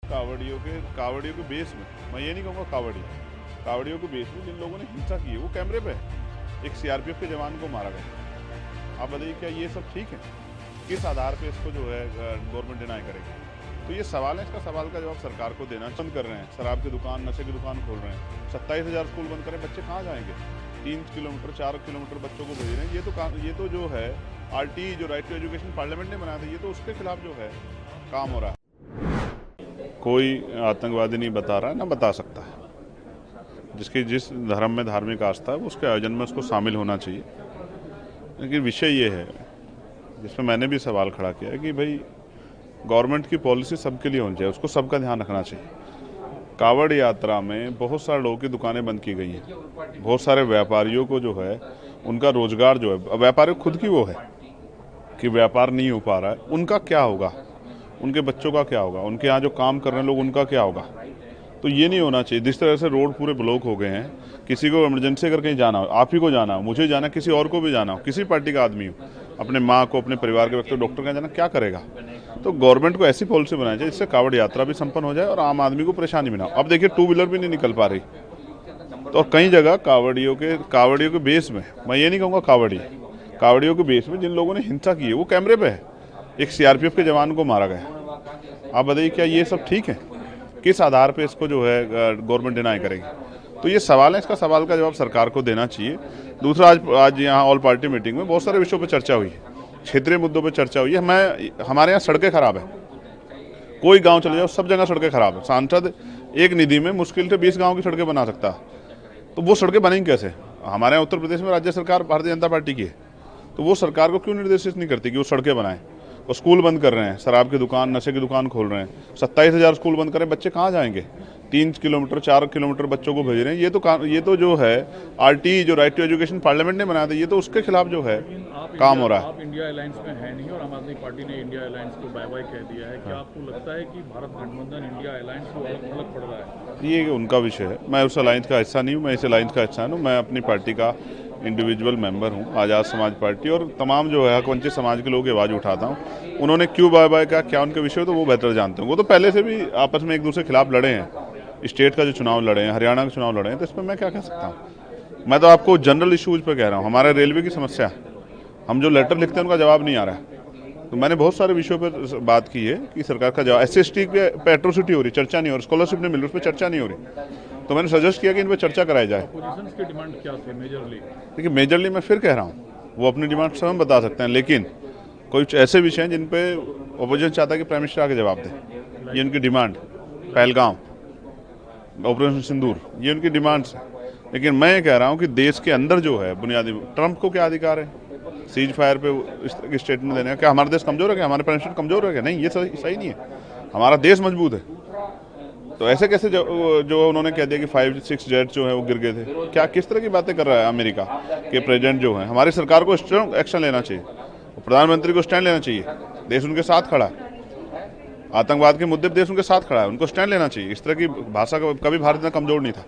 कावड़ियों के बेस में, मैं ये नहीं कहूँगा कावड़ियों के बेस में जिन लोगों ने हिंसा की है वो कैमरे पे है। एक सीआरपीएफ के जवान को मारा गया। आप बताइए क्या ये सब ठीक है? किस आधार पे इसको जो है गवर्नमेंट डिनाई करेगी? तो ये सवाल है, इसका सवाल का जवाब सरकार को देना। बंद कर रहे हैं शराब की दुकान, नशे की दुकान खोल रहे हैं, 27,000 स्कूल बंद करें, बच्चे कहाँ जाएंगे? 3 किलोमीटर 4 किलोमीटर बच्चों को भेज रहे हैं। ये तो जो है आरटी, जो राइट टू एजुकेशन पार्लियामेंट ने बनाया था, ये तो उसके खिलाफ जो है काम हो रहा है। कोई आतंकवादी नहीं बता रहा है, ना बता सकता है। जिसकी जिस धर्म में धार्मिक आस्था है उसके आयोजन में उसको शामिल होना चाहिए। लेकिन विषय ये है जिसमें मैंने भी सवाल खड़ा किया है कि भाई गवर्नमेंट की पॉलिसी सबके लिए होनी चाहिए, उसको सबका ध्यान रखना चाहिए। कावड़ यात्रा में बहुत सारे लोगों की दुकानें बंद की गई हैं, बहुत सारे व्यापारियों को जो है उनका रोजगार जो है, व्यापारी खुद की वो है कि व्यापार नहीं हो पा रहा है, उनका क्या होगा, उनके बच्चों का क्या होगा, उनके यहाँ जो काम कर रहे हैं लोग उनका क्या होगा। तो ये नहीं होना चाहिए। जिस तरह से रोड पूरे ब्लॉक हो गए हैं, किसी को इमरजेंसी अगर कहीं जाना हो, आप ही को जाना हो, मुझे जाना, किसी और को भी जाना हो, किसी पार्टी का आदमी हो, अपने माँ को, अपने परिवार के व्यक्ति को डॉक्टर के जाना, क्या करेगा? तो गवर्नमेंट को ऐसी पॉलिसी बनानी चाहिए जिससे कावड़ यात्रा भी संपन्न हो जाए और आम आदमी को परेशानी भी ना हो। अब देखिए 2 व्हीलर भी नहीं निकल पा रही, तो कई जगह कावड़ियों के बेस में, मैं ये नहीं कहूँगा कावड़ियों के बेस में जिन लोगों ने हिंसा की है वो कैमरे पे है। एक सीआरपीएफ के जवान को मारा गया। आप बताइए क्या ये सब ठीक है? किस आधार पे इसको जो है गवर्नमेंट डिनाई करेगी? तो ये सवाल है, इसका सवाल का जवाब सरकार को देना चाहिए। दूसरा, आज यहाँ ऑल पार्टी मीटिंग में बहुत सारे विषयों पर चर्चा हुई है, क्षेत्रीय मुद्दों पर चर्चा हुई है। हमारे यहाँ सड़कें खराब है, कोई गांव चले जाओ सब जगह सड़कें खराब है। सांसद एक निधि में मुश्किल से 20 गाँव की सड़कें बना सकता है, तो वो सड़कें बनेंगी कैसे? हमारे यहाँ उत्तर प्रदेश में राज्य सरकार भारतीय जनता पार्टी की है, तो वो सरकार को क्यों निर्देशित नहीं करती कि वो सड़कें बनाएं? और स्कूल बंद कर रहे हैं, शराब की दुकान, नशे की दुकान खोल रहे हैं, 27,000 स्कूल बंद करें, बच्चे कहाँ जाएंगे? 3 किलोमीटर 4 किलोमीटर बच्चों को भेज रहे हैं। ये तो जो है आरटी, जो राइट टू एजुकेशन पार्लियामेंट ने बनाया था, ये तो उसके खिलाफ जो है काम हो रहा है। आप इंडिया अलायंस में है नहीं और आम आदमी पार्टी ने इंडिया अलायंस को बाय बाय कह दिया है। क्या आपको लगता है कि भारत गठबंधन इंडिया अलायंस को अलग पड़ रहा है? ये उनका विषय है, मैं उस अलायंस का हिस्सा नहीं हूँ, मैं इस अलायंस का हिस्सा हूँ। मैं अपनी पार्टी का इंडिविजुअल मेंबर हूँ, आज़ाद समाज पार्टी, और तमाम जो है हकवंचित समाज के लोगों की आवाज़ उठाता हूँ। उन्होंने क्यों बाय बाय का, क्या उनके विषय, तो वो बेहतर जानते हैं। वो तो पहले से भी आपस में एक दूसरे के खिलाफ लड़े हैं, स्टेट का जो चुनाव लड़े हैं, हरियाणा का चुनाव लड़े हैं, तो इस पर मैं क्या कह सकता हूँ? मैं तो आपको जनरल इशूज़ पर कह रहा हूँ। हमारे रेलवे की समस्या, हम जो लेटर लिखते हैं उनका जवाब नहीं आ रहा है। तो मैंने बहुत सारे विषयों पर बात की है कि सरकार का जवाब, SC/ST पे एट्रोसिटी हो रही, चर्चा नहीं हो रही, स्कॉलरशिप नहीं मिल रही, उस पर चर्चा नहीं हो रही। तो मैंने सजेस्ट किया कि इन पर चर्चा कराई जाए। अपोजिशन की डिमांड क्या थी मेजरली? देखिए मेजरली मैं फिर कह रहा हूँ, वो अपनी डिमांड स्वयं बता सकते हैं, लेकिन कुछ ऐसे विषय हैं जिन पे अपोजिशन चाहता है कि प्राइम मिनिस्टर आके जवाब दे। ये उनकी डिमांड, पहलगाम, ऑपरेशन सिंदूर, ये उनकी डिमांड्स हैं। लेकिन मैं ये कह रहा हूँ कि देश के अंदर जो है बुनियादी, ट्रंप को क्या अधिकार है सीज फायर पे इस तरह की स्टेटमेंट देने का? क्या हमारा देश कमजोर है क्या? हमारे प्राइम मिनिस्टर कमजोर है क्या? नहीं, ये सही नहीं है। हमारा देश मजबूत है। तो ऐसे कैसे जो उन्होंने कह दिया कि 5-6 जेट जो है वो गिर गए थे? क्या किस तरह की बातें कर रहा है अमेरिका के प्रेसिडेंट जो है? हमारी सरकार को स्ट्रांग एक्शन लेना चाहिए, प्रधानमंत्री को स्टैंड लेना चाहिए। देश उनके साथ खड़ा है, आतंकवाद के मुद्दे पर देश उनके साथ खड़ा है, उनको स्टैंड लेना चाहिए। इस तरह की भाषा का कभी भारत में कमजोर नहीं था।